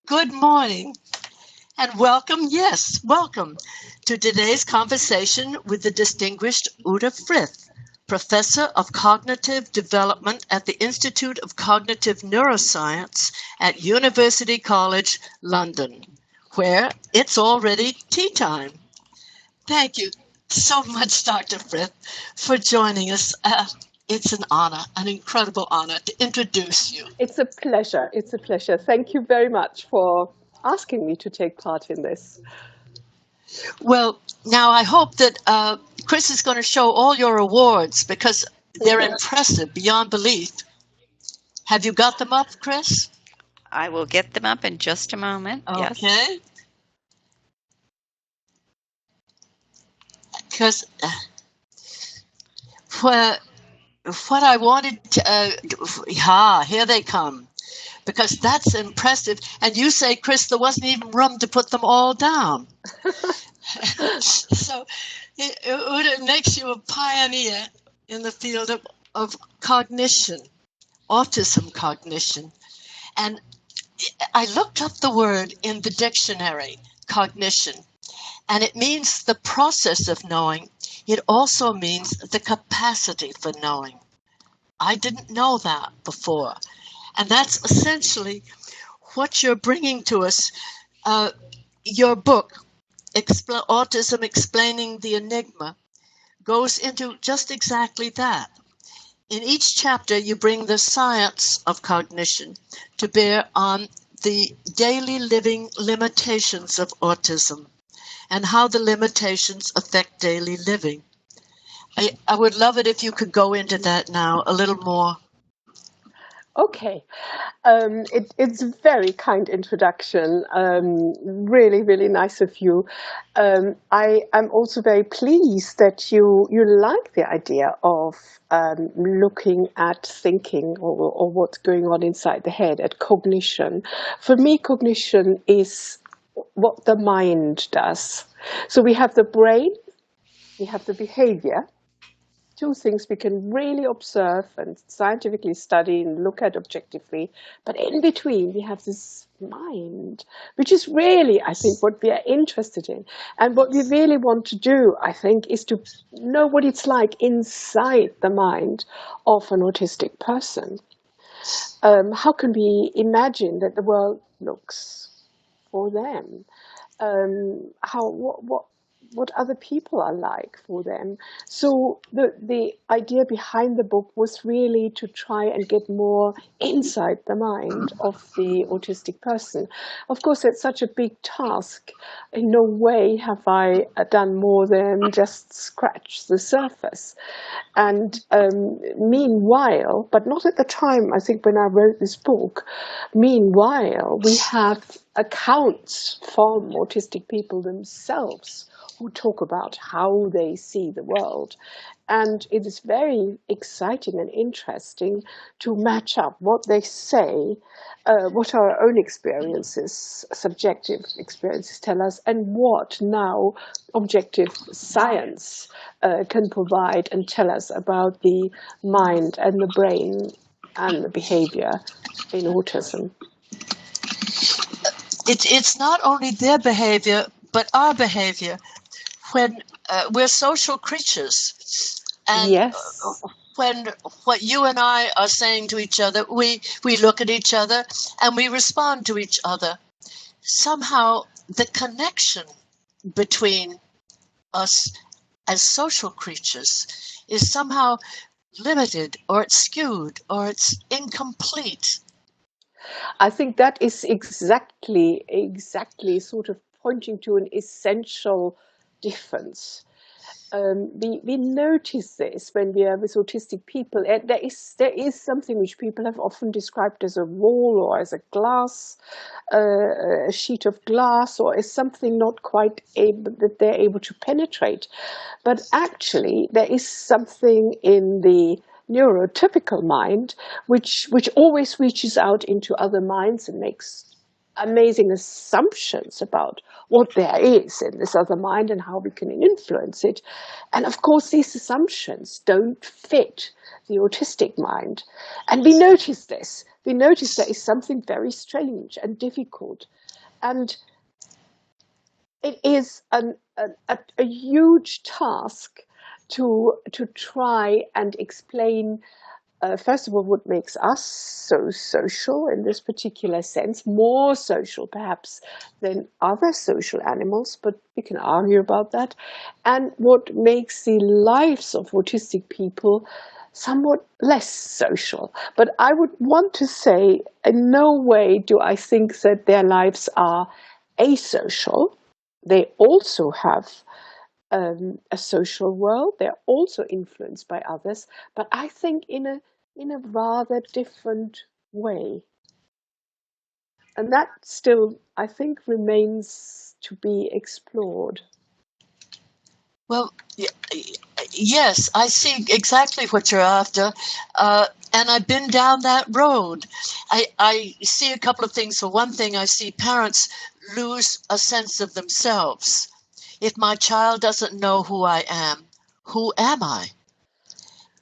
Good morning and welcome, yes, welcome to today's conversation with the distinguished Uta Frith, Professor of Cognitive Development at the Institute of Cognitive Neuroscience at University College, London, where it's already tea time. Thank you so much, Dr. Frith, for joining us. It's an honor, an incredible honor to introduce you. It's a pleasure. It's a pleasure. Thank you very much for asking me to take part in this. Well, now I hope that Chris is going to show all your awards because they're impressive beyond belief. Have you got them up, Chris? I will get them up in just a moment. Okay. Yes. Because what I wanted to, here they come, because that's impressive. And you say, Chris, there wasn't even room to put them all down. So it makes you a pioneer in the field of cognition, autism cognition. And I looked up the word in the dictionary, cognition, and it means the process of knowing. It also means the capacity for knowing. I didn't know that before. And that's essentially what you're bringing to us. Your book, Autism Explaining the Enigma, goes into just exactly that. In each chapter, you bring the science of cognition to bear on the daily living limitations of autism and how the limitations affect daily living. I would love it if you could go into that now a little more. Okay. It's a very kind introduction. Really, really nice of you. I am also very pleased that you like the idea of looking at thinking or what's going on inside the head, at cognition. For me, cognition is what the mind does. So we have the brain, we have the behavior. Two things we can really observe and scientifically study and look at objectively. But in between, we have this mind, which is really, I think, what we are interested in. And what we really want to do, I think, is to know what it's like inside the mind of an autistic person. How can we imagine that the world looks for them? What other people are like for them. So the idea behind the book was really to try and get more inside the mind of the autistic person. Of course, it's such a big task. In no way have I done more than just scratch the surface. And meanwhile, but not at the time, I think when I wrote this book, meanwhile, we have accounts from autistic people themselves who talk about how they see the world. And it is very exciting and interesting to match up what they say, what our own experiences, subjective experiences tell us, and what now objective science can provide and tell us about the mind and the brain and the behavior in autism. It's not only their behavior, but our behavior. When we're social creatures, and yes. When what you and I are saying to each other, we look at each other and we respond to each other. Somehow the connection between us as social creatures is somehow limited, or it's skewed, or it's incomplete. I think that is exactly sort of pointing to an essential difference. We notice this when we are with autistic people. There is something which people have often described as a wall or as a glass, a sheet of glass, or as something not quite able that they're able to penetrate. But actually, there is something in the neurotypical mind which always reaches out into other minds and makes amazing assumptions about what there is in this other mind and how we can influence it. And of course, these assumptions don't fit the autistic mind. And we notice this. We notice there is something very strange and difficult And it is a huge task to try and explain, first of all, what makes us so social in this particular sense, more social perhaps than other social animals, but we can argue about that, and what makes the lives of autistic people somewhat less social. But I would want to say, in no way do I think that their lives are asocial. They also have a social world. They're also influenced by others, but I think in a rather different way. And that still, I think, remains to be explored. Well, yes, I see exactly what you're after, and I've been down that road. I see a couple of things. For one thing, I see parents lose a sense of themselves. If my child doesn't know who I am, who am I?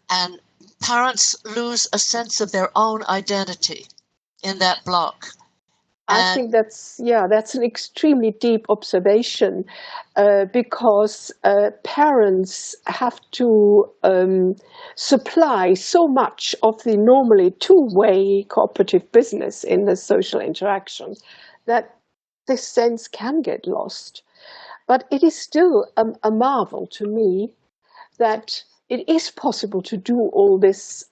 And parents lose a sense of their own identity in that block. I think that's an extremely deep observation, because parents have to supply so much of the normally two-way cooperative business in the social interaction that this sense can get lost. But it is still a marvel to me that it is possible to do all this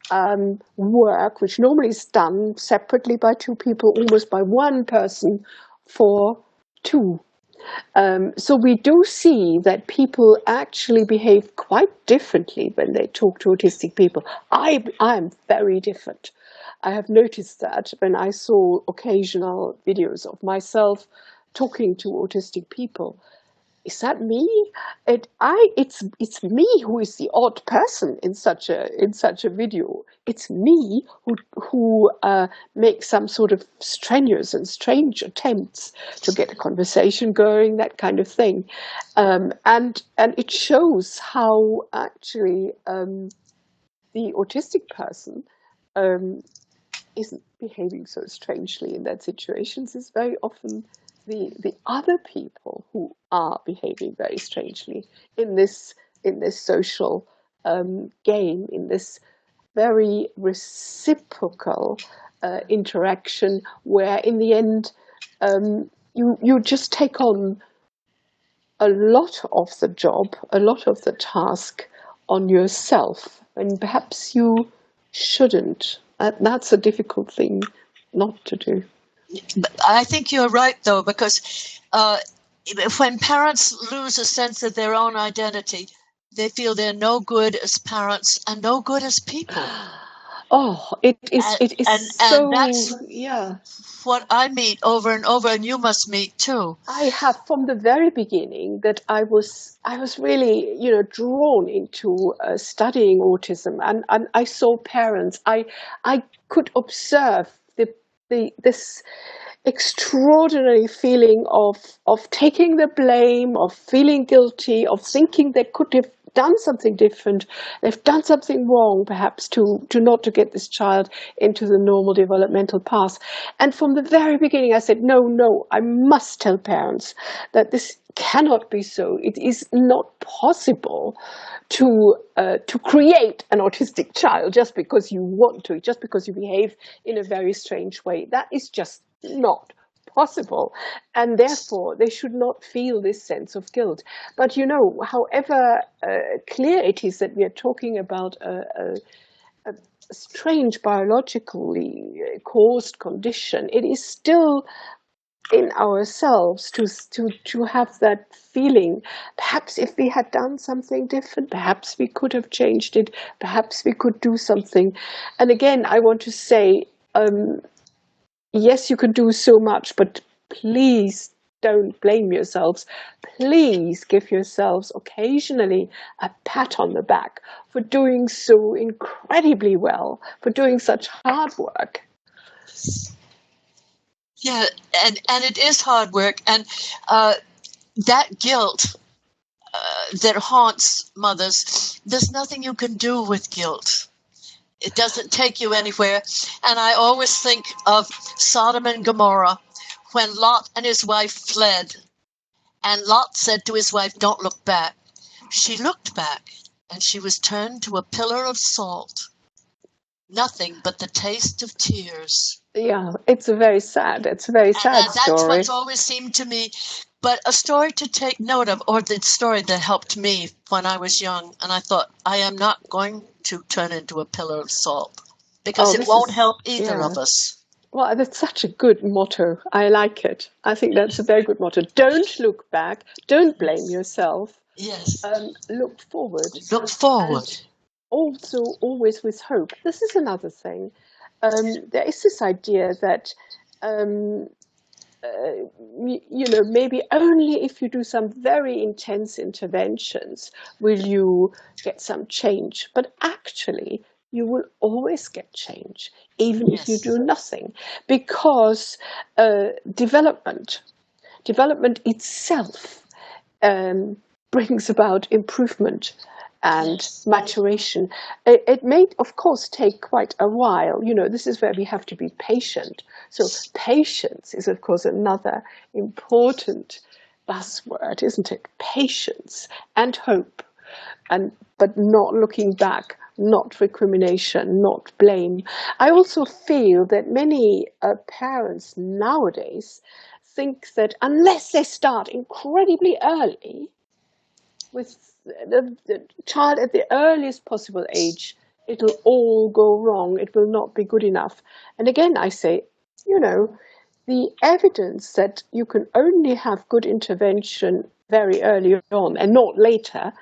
work, which normally is done separately by two people, almost by one person for two. So we do see that people actually behave quite differently when they talk to autistic people. I am very different. I have noticed that when I saw occasional videos of myself talking to autistic people. Is that me? It's me who is the odd person in such a video. It's me who makes some sort of strenuous and strange attempts to get a conversation going, that kind of thing, and it shows how actually the autistic person isn't behaving so strangely in that situations. It's very often the other people who are behaving very strangely in this social game, in this very reciprocal interaction, where in the end you just take on a lot of the job, a lot of the task on yourself, and perhaps you shouldn't. That's a difficult thing not to do. I think you're right, though, because when parents lose a sense of their own identity, they feel they're no good as parents and no good as people. Oh, it is so, and that's yeah. what I meet over and over, and you must meet too. I have from the very beginning that I was really, drawn into studying autism, and I saw parents. I could observe this extraordinary feeling of taking the blame, of feeling guilty, of thinking they could have done something different. They've done something wrong, perhaps, to not to get this child into the normal developmental path. And from the very beginning, I said, no, I must tell parents that this cannot be so. It is not possible to create an autistic child just because you want to, just because you behave in a very strange way. That is just not possible, and therefore they should not feel this sense of guilt. But however clear it is that we are talking about a strange biologically caused condition, it is still in ourselves to have that feeling. Perhaps if we had done something different, perhaps we could have changed it, perhaps we could do something. And again, I want to say, yes, you can do so much, but please don't blame yourselves. Please give yourselves occasionally a pat on the back for doing so incredibly well, for doing such hard work. Yeah, and it is hard work, and that guilt that haunts mothers, there's nothing you can do with guilt. It doesn't take you anywhere. And I always think of Sodom and Gomorrah, when Lot and his wife fled, and Lot said to his wife, "Don't look back." She looked back, and she was turned to a pillar of salt. Nothing but the taste of tears. Yeah, it's a very sad And that's story. what's always seemed to me, but a story to take note of, or the story that helped me when I was young. And I thought, I am not going to turn into a pillar of salt, because it won't help either of us. Well, that's such a good motto. I like it. I think that's a very good motto. Don't look back. Don't blame yourself. Yes. Look forward. Look forward. And also, always with hope. This is another thing. There is this idea that, maybe only if you do some very intense interventions will you get some change. But actually, you will always get change, even if you do nothing, because development itself brings about improvement and maturation. It may, of course, take quite a while. This is where we have to be patient. So patience is, of course, another important buzzword, isn't it? Patience and hope, but not looking back, not recrimination, not blame. I also feel that many parents nowadays think that unless they start incredibly early with the child at the earliest possible age, it'll all go wrong. It will not be good enough. And again, I say, the evidence that you can only have good intervention very early on and not later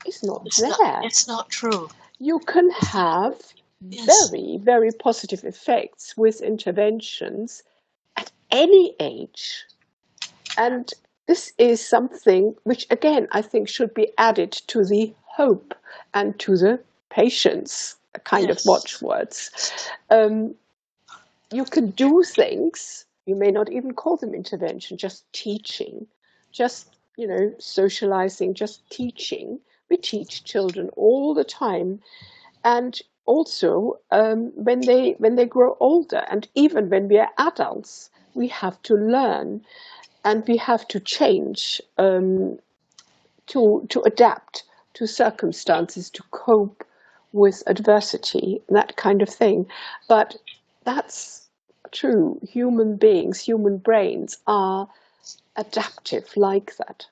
is not there. It's not true. You can have very, very positive effects with interventions at any age. And this is something which, again, I think should be added to the hope and to the patience kind of watchwords. You can do things, you may not even call them intervention, just teaching, just, socializing, just teaching. We teach children all the time. And also when they grow older, and even when we are adults, we have to learn. And we have to change to adapt to circumstances, to cope with adversity, that kind of thing. But that's true. Human beings, human brains are adaptive like that.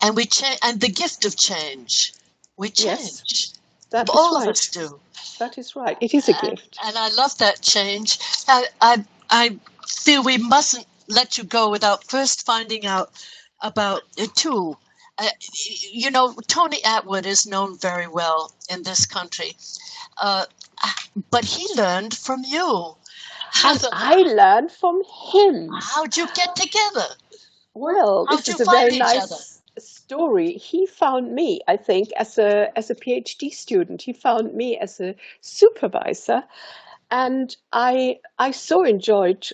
And we change, and the gift of change. We change. Yes, that is all right. of us do. That is right. It is a gift. And I love that change. I feel we mustn't let you go without first finding out about it too. Tony Atwood is known very well in this country, but he learned from you. And I learned from him. How'd you get together? Well, this is a very nice story. He found me, I think, as a PhD student. He found me as a supervisor. And I so enjoyed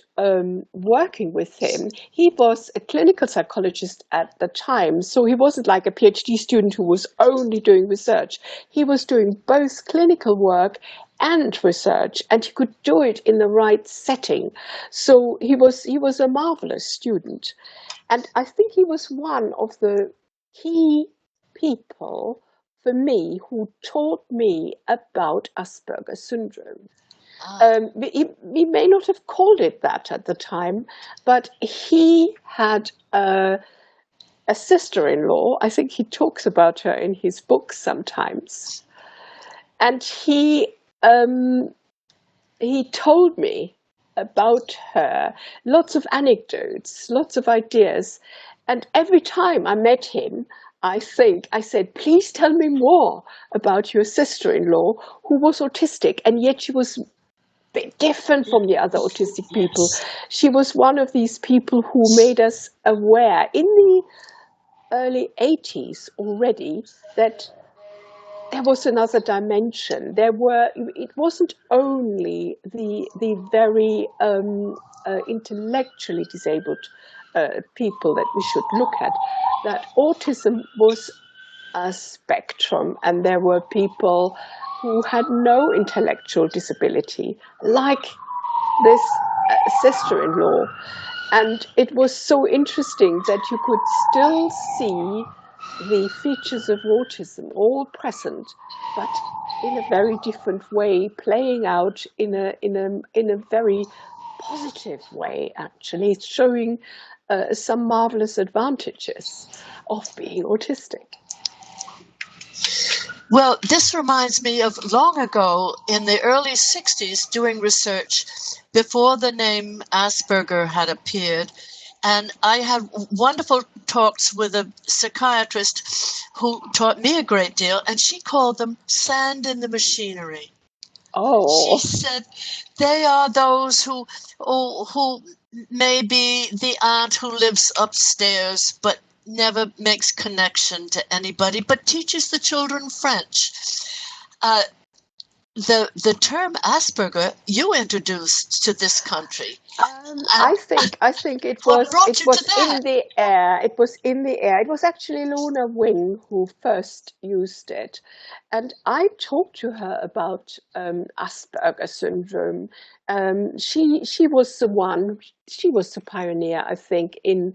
working with him. He was a clinical psychologist at the time, so he wasn't like a PhD student who was only doing research. He was doing both clinical work and research, and he could do it in the right setting. So he was a marvelous student. And I think he was one of the key people for me who taught me about Asperger syndrome. We may not have called it that at the time, but he had a sister-in-law. I think he talks about her in his books sometimes. And he told me about her, lots of anecdotes, lots of ideas. And every time I met him, I said, please tell me more about your sister-in-law who was autistic, and yet she was bit different from the other autistic people. She was one of these people who made us aware in the early 80s already that there was another dimension. It wasn't only the very intellectually disabled people that we should look at, that autism was a spectrum, and there were people who had no intellectual disability, like this sister-in-law. And it was so interesting that you could still see the features of autism all present, but in a very different way, playing out in a very positive way, actually, showing some marvelous advantages of being autistic. Well, this reminds me of long ago in the early 60s doing research before the name Asperger had appeared. And I had wonderful talks with a psychiatrist who taught me a great deal, and she called them sand in the machinery. Oh. She said they are those who may be the aunt who lives upstairs but never makes connection to anybody, but teaches the children French. The term Asperger you introduced to this country. I think it was in the air. It was in the air. It was actually Lorna Wing who first used it, and I talked to her about Asperger syndrome. She was the one. She was the pioneer, I think, in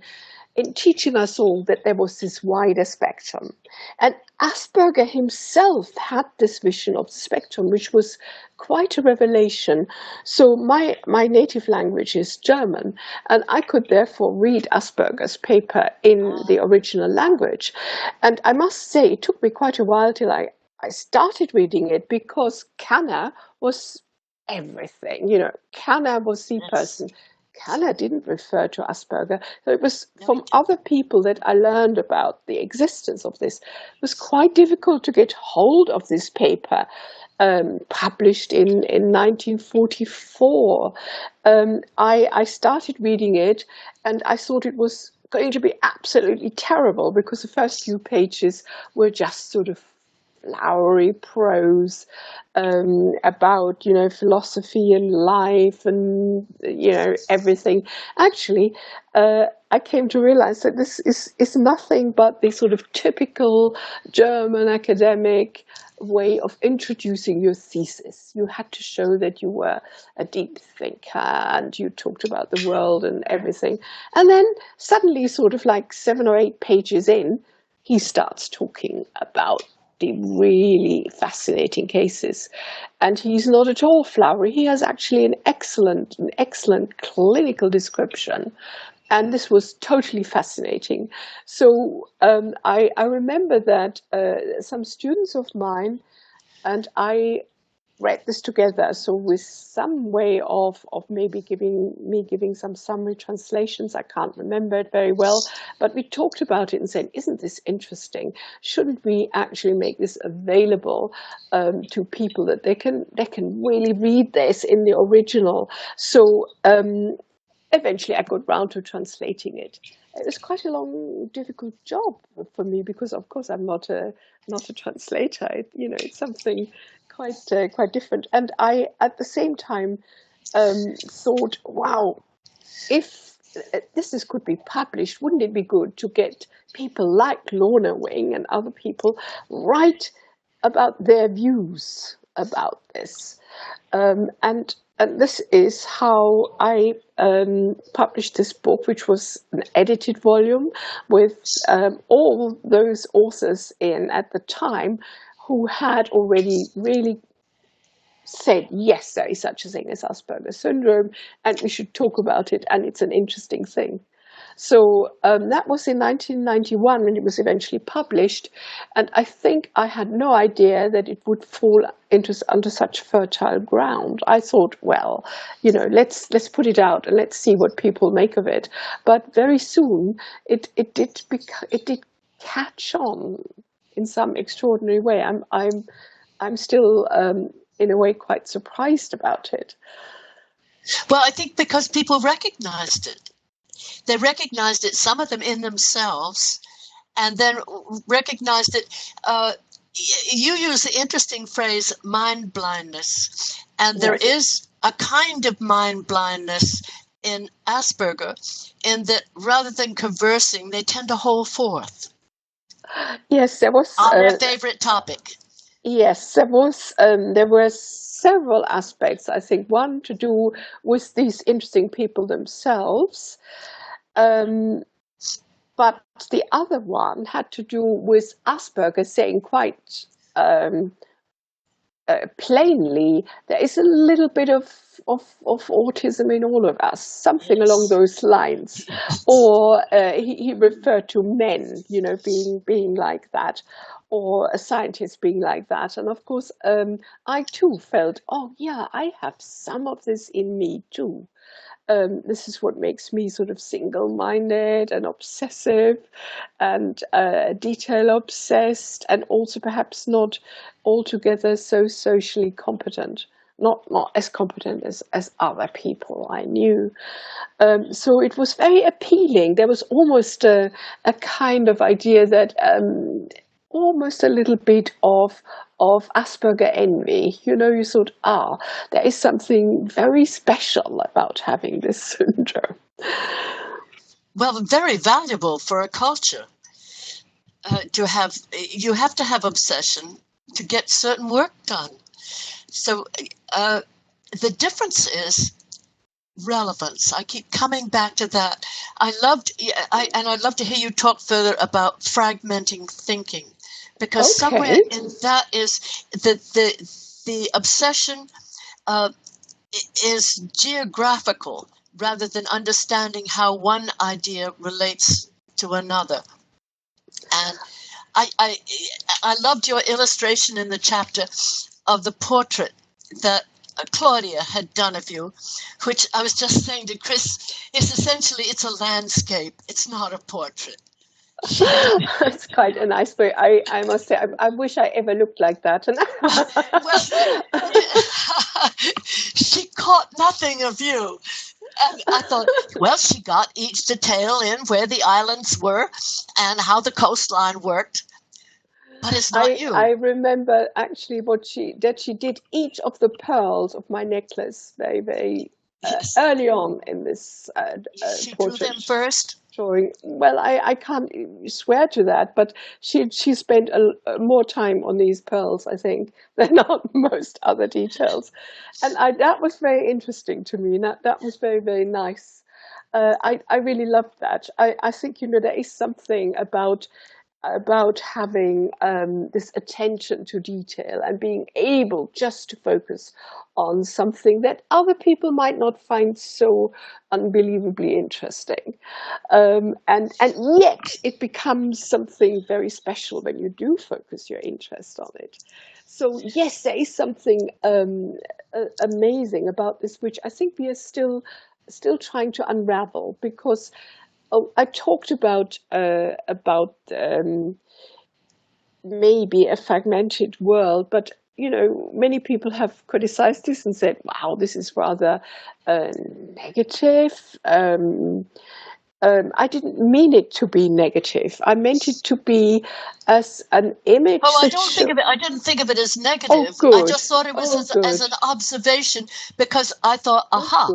teaching us all that there was this wider spectrum. And Asperger himself had this vision of the spectrum, which was quite a revelation. So my native language is German, and I could therefore read Asperger's paper in the original language. And I must say, it took me quite a while till I started reading it, because Kanner was everything. You know, Kanner was the person. Kanner didn't refer to Asperger. So it was from other people that I learned about the existence of this. It was quite difficult to get hold of this paper, published in 1944. I started reading it, and I thought it was going to be absolutely terrible, because the first few pages were just sort of flowery prose about, you know, philosophy and life and, you know, everything. Actually, I came to realize that this is nothing but the sort of typical German academic way of introducing your thesis. You had to show that you were a deep thinker and you talked about the world and everything. And then suddenly, sort of like 7 or 8 pages in, he starts talking about the really fascinating cases. And he's not at all flowery. He has actually an excellent clinical description. And this was totally fascinating. So I remember that some students of mine and I read this together. So with some way of maybe giving some summary translations, I can't remember it very well, but we talked about it and said, isn't this interesting? Shouldn't we actually make this available to people, that they can really read this in the original? So eventually I got round to translating it. It was quite a long, difficult job for me, because of course I'm not a translator. It's something quite different. And I, at the same time, thought, wow, if this could be published, wouldn't it be good to get people like Lorna Wing and other people write about their views about this? And this is how I published this book, which was an edited volume with all those authors in at the time who had already really said, yes, there is such a thing as Asperger syndrome, and we should talk about it, and it's an interesting thing. So that was in 1991 when it was eventually published, and I think I had no idea that it would fall under such fertile ground. I thought, well, let's put it out and let's see what people make of it. But very soon it did catch on in some extraordinary way. I'm still in a way quite surprised about it. Well, I think because people recognized it. They recognized it, some of them in themselves, and then recognized it. You use the interesting phrase mind blindness, and there is a kind of mind blindness in Asperger, in that rather than conversing, they tend to hold forth. Yes, there was on their favorite topic. Yes, there was several aspects. I think one to do with these interesting people themselves, but the other one had to do with Asperger saying quite plainly, there is a little bit of autism in all of us, something along those lines. Or he referred to men, being like that, or a scientist being like that. And of course, I too felt, oh yeah, I have some of this in me too. This is what makes me sort of single-minded and obsessive and detail obsessed, and also perhaps not altogether so socially competent, not as competent as other people I knew. So it was very appealing. There was almost a kind of idea that almost a little bit of Asperger envy. You thought, there is something very special about having this syndrome. Well, very valuable for a culture to have. You have to have obsession to get certain work done. So the difference is relevance. I keep coming back to that. I'd love to hear you talk further about fragmenting thinking, because somewhere in that is the obsession is geographical rather than understanding how one idea relates to another. And I loved your illustration in the chapter of the portrait that Claudia had done of you, which I was just saying to Chris, it's a landscape. It's not a portrait. It's quite a nice way. I must say, I wish I ever looked like that. She caught nothing of you. And I thought, well, she got each detail in where the islands were and how the coastline worked. But it's not you. I remember actually that she did each of the pearls of my necklace very, very early on in this she portrait. drew them first? Drawing. Well, I can't swear to that, but she spent more time on these pearls, I think, than on most other details. And that was very interesting to me. That was very, very nice. I really loved that. I think, there is something about having this attention to detail and being able just to focus on something that other people might not find so unbelievably interesting. And yet it becomes something very special when you do focus your interest on it. So yes, there is something amazing about this, which I think we are still trying to unravel, because I talked about maybe a fragmented world, but many people have criticized this and said, "Wow, this is rather negative." I didn't mean it to be negative. I meant it to be as an image. Oh, I didn't think of it as negative. Oh, good. I just thought it was as an observation, because I thought, aha,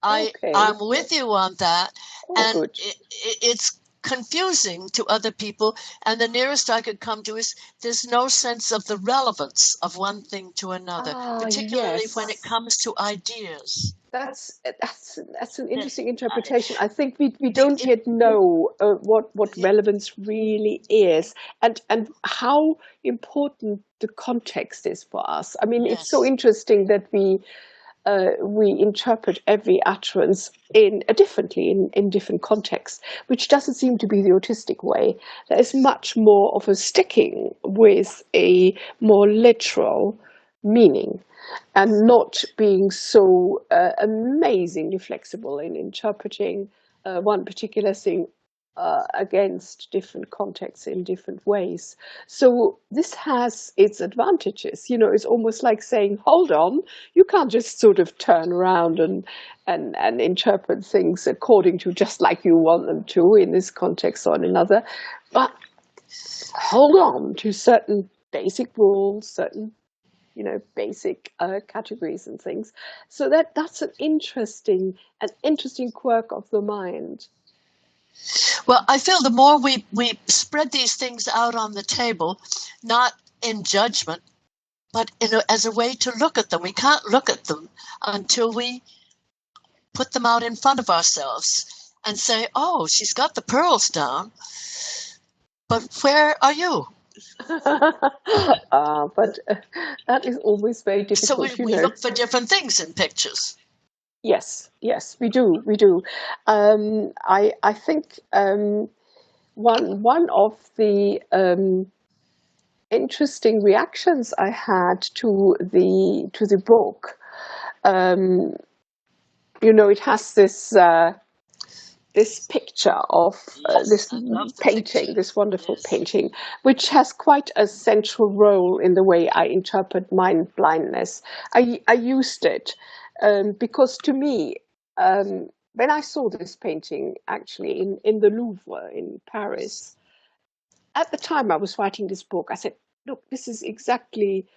I'm with you on that. And it's confusing to other people. And the nearest I could come to is there's no sense of the relevance of one thing to another, particularly when it comes to ideas. That's an interesting interpretation. I think we don't yet know what relevance really is, and how important the context is for us. I mean, It's so interesting that we interpret every utterance differently in different contexts, which doesn't seem to be the autistic way. There is much more of a sticking with a more literal meaning, and not being so amazingly flexible in interpreting one particular thing against different contexts in different ways. So this has its advantages. It's almost like saying, hold on, you can't just sort of turn around and interpret things according to just like you want them to in this context or in another, but hold on to certain basic rules, certain basic categories and things. So that's an interesting quirk of the mind. Well, I feel the more we spread these things out on the table, not in judgment, but as a way to look at them. We can't look at them until we put them out in front of ourselves and say, oh, she's got the pearls down, but where are you? But that is always very So difficult, we look for different things in pictures. Yes, we do. I think one of the interesting reactions I had to the book, it has this picture of this painting, this wonderful painting, which has quite a central role in the way I interpret mind blindness. I used it because to me, when I saw this painting actually in the Louvre in Paris, at the time I was writing this book, I said, look, this is exactly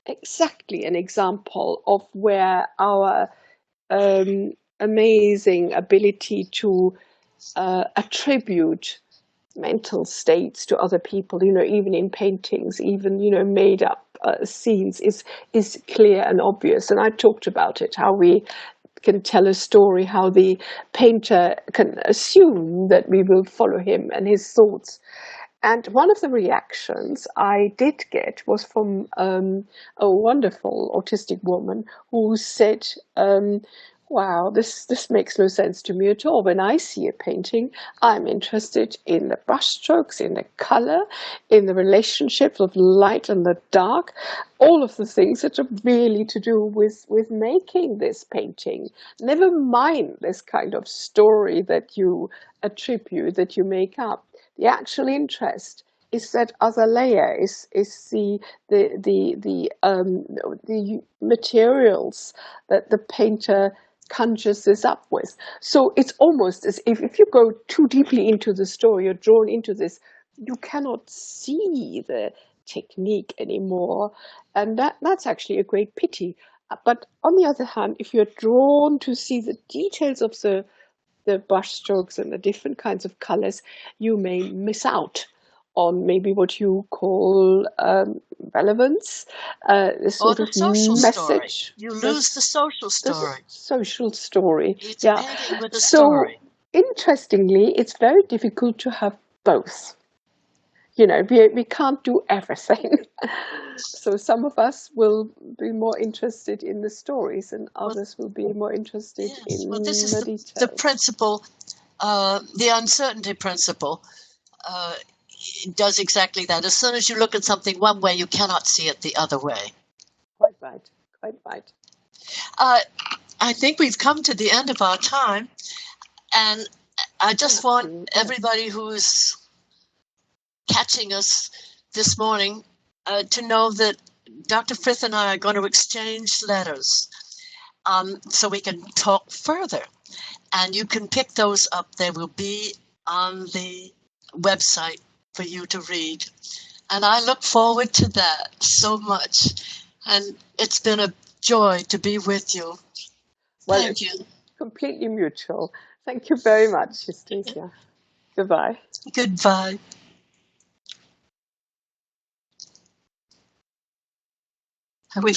an example of where our amazing ability to attribute mental states to other people, even in paintings, even, made up scenes is clear and obvious. And I talked about it, how we can tell a story, how the painter can assume that we will follow him and his thoughts. And one of the reactions I did get was from a wonderful autistic woman who said, wow, this makes no sense to me at all. When I see a painting, I'm interested in the brushstrokes, in the color, in the relationship of light and the dark, all of the things that are really to do with making this painting. Never mind this kind of story that you attribute, that you make up. The actual interest is that other layer, is the materials that the painter conjures this up with. So it's almost as if you go too deeply into the story, you're drawn into this, you cannot see the technique anymore, and that's actually a great pity. But on the other hand, if you're drawn to see the details of the brushstrokes and the different kinds of colors, you may miss out on maybe what you call relevance, this sort the of social message. Story. You lose the social story. The social story. It's yeah. painting with a So story. interestingly, it's very difficult to have both. We can't do everything. So some of us will be more interested in the stories, and others will be more interested in this is the details. The principle, the uncertainty principle, does exactly that. As soon as you look at something one way, you cannot see it the other way. Quite right. I think we've come to the end of our time, and I just want everybody who's catching us this morning to know that Dr. Frith and I are going to exchange letters so we can talk further. And you can pick those up. They will be on the website for you to read. And I look forward to that so much. And it's been a joy to be with you. Well, Thank you. Completely mutual. Thank you very much, Eustacia. Goodbye. Goodbye. Are we